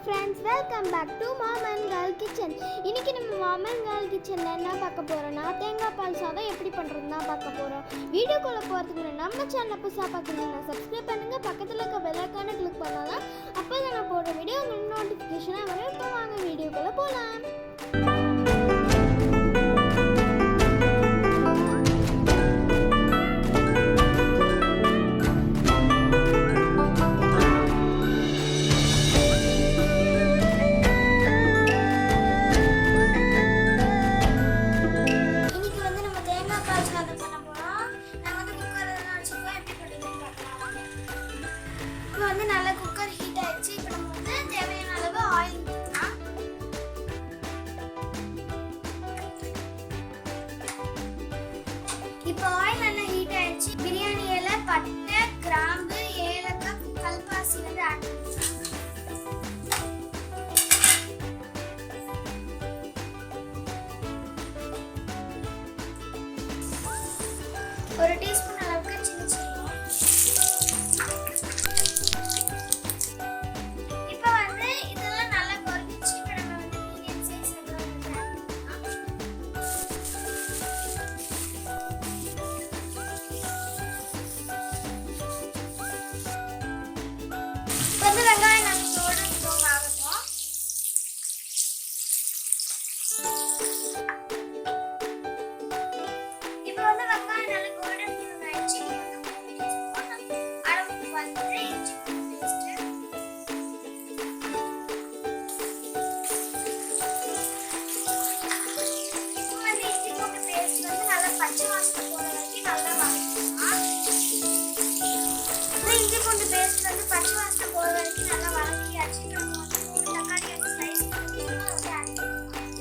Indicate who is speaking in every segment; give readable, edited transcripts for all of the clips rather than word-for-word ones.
Speaker 1: friends, welcome back to mom and girl kitchen. இன்னைக்கு நம்ம mom and girl kitchenல என்ன பார்க்க போறோம்னா தேங்காய் பால் சாதம் எப்படி பண்றதுன்னு பார்க்க போறோம். வீடியோக்குள்ள போறதுக்கு முன்னாடி நம்ம சேனலை புதுசா பார்க்கறீங்கன்னா subscribe பண்ணுங்க, பக்கத்துல இருக்க bell icon-ஐ click பண்ணாதான் அப்பதான் நான் போடுற வீடியோ உங்களுக்கு நோட்டிஃபிகேஷனா வரும். இப்போ வாங்க வீடியோக்குள்ள போலாம். நல்லா குக்கர் ஹீட் ஆயிடுச்சு. இப்போ நம்ம வந்து தேவையான அளவு ஆயில் ஊற்றலாம். இப்போ ஆயில் நல்லா ஹீட் ஆயிடுச்சு. பிரியாணி இலை, பட்டை, கிராம்பு, ஏலக்காய், கல்பாசி வந்து ஆட் பண்ணிக்கலாம். ஒரு டீஸ்பூன் அளவுக்கு சின்ன சீரகம். வந்து வெங்காயம் நல்லா கோல்டன் ப்ரௌன் ஆகட்டும். இப்போ வந்து வெங்காயம் நல்லா கோல்டன் ப்ரௌன் ஆயிடுச்சு. அளவுக்கு வந்து இஞ்சி பூண்டு பேஸ்ட், இப்போ வந்து இஞ்சி பூண்டு பேஸ்ட் வந்து நல்லா பச்சை வாசனை போற வரைக்கும் நல்லா வதக்கிக்கலாம். இஞ்சி பூண்டு பேஸ்ட் வந்து பச்சை வாசனை போற வரைக்கும் நல்லா வதக்கியாச்சு. நம்ம வந்து 3 தக்காளி வந்து ஸ்லைஸ் பண்ணி வந்து ஆட் பண்ணிக்கலாம்.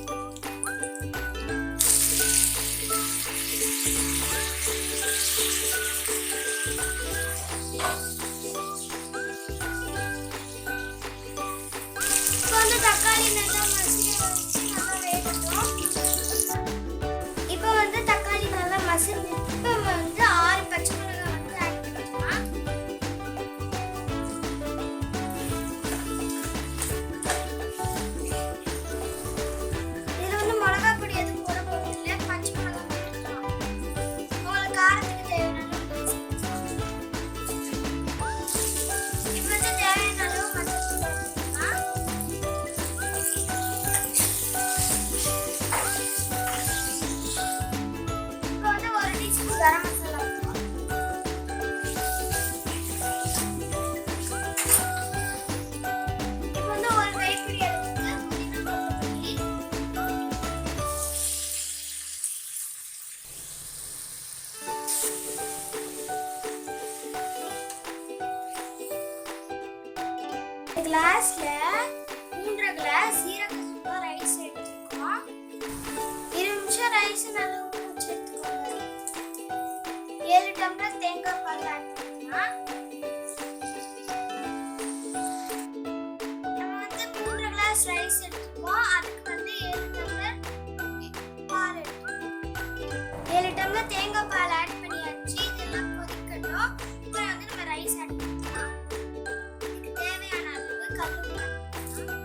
Speaker 1: இப்போ வந்து தக்காளி நல்லா மசிய வச்சு நல்லா வேகட்டும். இப்போ வந்து தக்காளி நல்லா மசிஞ்சு இப்போ வந்து 6 பச்சை மிளகாய் வந்து ஆட் பண்ணிக்கலாம். இது வந்து மிளகா பொடி எதுவும் போட போறதில்லை, பச்சை மிளகாய் மட்டும்தான். உங்களுக்கு காரத்துக்கு தேவையான அளவு இப்போ வந்து தேவையான அளவு மசாலா போட்டுக்கலாம். இப்போ வந்து 1 டீஸ்பூன் கரம் மசாலா போட்டுக்கலாம். இப்போ வந்து 1 கைப்பிடி அளவுக்கு புதினா கொத்தமல்லி, கிளாஸ்ல 3 கிளாஸ் சீரக சம்பா ரைஸ் எடுத்துக்கோம். 20 நிமிஷம் ரைஸ் நல்லா ஊற வச்சு எடுத்துக்கோங்க. 7 டம்ளர் தேங்காய் பால் ஆட் பண்ணிக்கலாம். நம்ம வந்து 3 கிளாஸ் ரைஸ் எடுத்துக்கோம். அதுக்கு வந்து 7 டம்ளர் பால் எடுத்துக்கோம். 7 டம்ளர் தேங்காய் பால் ஆட் பண்ணியாச்சு. இதெல்லாம் கொதிக்கட்டும். இப்போ வந்து நம்ம ரைஸ் ஆட் பண்ணிக்கலாம். இதுக்கு தேவையான அளவு கல்லுப்பு ஆட் பண்ணிக்கலாம்.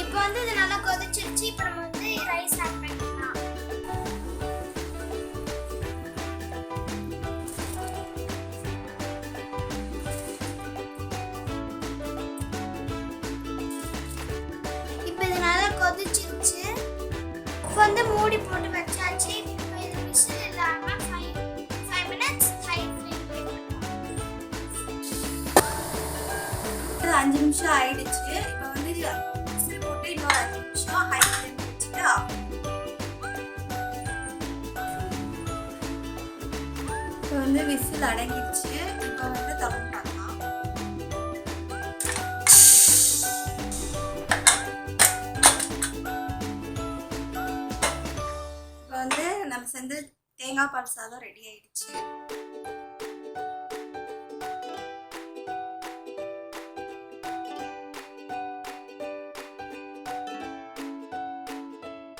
Speaker 1: இப்போ வந்து இது நல்லா கொதிச்சிருச்சு. இப்போ நம்ம வந்து ரைஸ் ஆட் பண்ணிக்கலாம். இப்போ இது நல்லா கொதிச்சிருச்சு. இப்போ வந்து மூடி போட்டு வச்சாச்சு. இப்போ இது விசில் இல்லாம 5 minutes ஹை ஃப்ளேம்ல வைக்கணும்.
Speaker 2: 5 நிமிஷம் ஆயிடுச்சு. இப்போ வந்து விசில் போட்டு இன்னொரு 5 நிமிஷம் ஹை ஃப்ளேம் வச்சுட்டு இப்போ வந்து விசில் அடங்கிடுச்சு. இப்போ வந்து திறந்து பார்க்கலாம். இப்போ வந்து நம்ம செஞ்ச தேங்காய் பால் சாதம் ரெடி ஆயிடுச்சு.